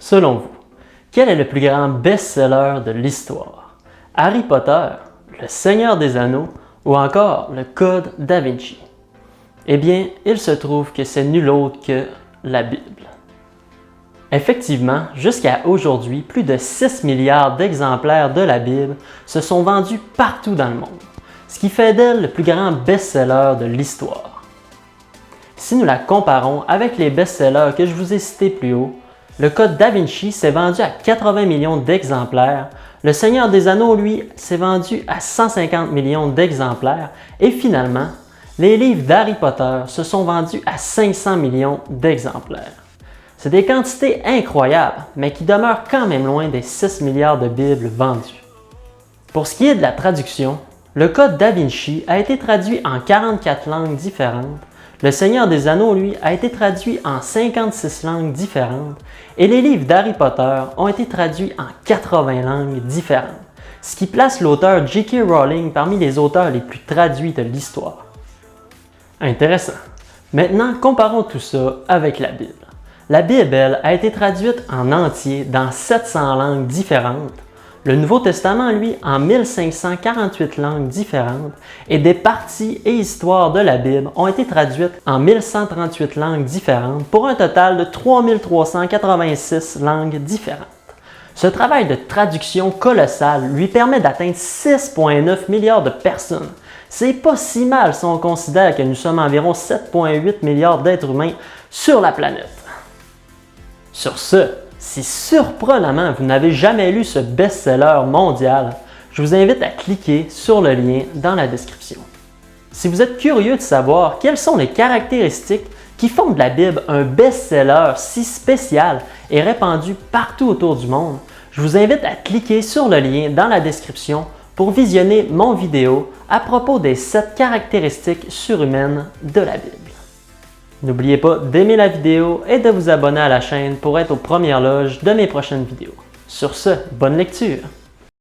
Selon vous, quel est le plus grand best-seller de l'histoire? Harry Potter, Le Seigneur des Anneaux ou encore Le Code Da Vinci? Eh bien, il se trouve que c'est nul autre que la Bible. Effectivement, jusqu'à aujourd'hui, plus de 6 milliards d'exemplaires de la Bible se sont vendus partout dans le monde, ce qui fait d'elle le plus grand best-seller de l'histoire. Si nous la comparons avec les best-sellers que je vous ai cités plus haut, le Code Da Vinci s'est vendu à 80 millions d'exemplaires, Le Seigneur des Anneaux, lui, s'est vendu à 150 millions d'exemplaires et finalement, les livres d'Harry Potter se sont vendus à 500 millions d'exemplaires. C'est des quantités incroyables, mais qui demeurent quand même loin des 6 milliards de Bibles vendues. Pour ce qui est de la traduction, le Code Da Vinci a été traduit en 44 langues différentes, Le Seigneur des Anneaux, lui, a été traduit en 56 langues différentes et les livres d'Harry Potter ont été traduits en 80 langues différentes, ce qui place l'auteur J.K. Rowling parmi les auteurs les plus traduits de l'histoire. Intéressant. Maintenant, comparons tout ça avec la Bible. La Bible, elle, a été traduite en entier dans 700 langues différentes. Le Nouveau Testament, lui, en 1548 langues différentes, et des parties et histoires de la Bible ont été traduites en 1138 langues différentes pour un total de 3386 langues différentes. Ce travail de traduction colossal lui permet d'atteindre 6,9 milliards de personnes. C'est pas si mal si on considère que nous sommes environ 7,8 milliards d'êtres humains sur la planète. Sur ce, si surprenamment vous n'avez jamais lu ce best-seller mondial, je vous invite à cliquer sur le lien dans la description. Si vous êtes curieux de savoir quelles sont les caractéristiques qui font de la Bible un best-seller si spécial et répandu partout autour du monde, je vous invite à cliquer sur le lien dans la description pour visionner mon vidéo à propos des 7 caractéristiques surhumaines de la Bible. N'oubliez pas d'aimer la vidéo et de vous abonner à la chaîne pour être aux premières loges de mes prochaines vidéos. Sur ce, bonne lecture!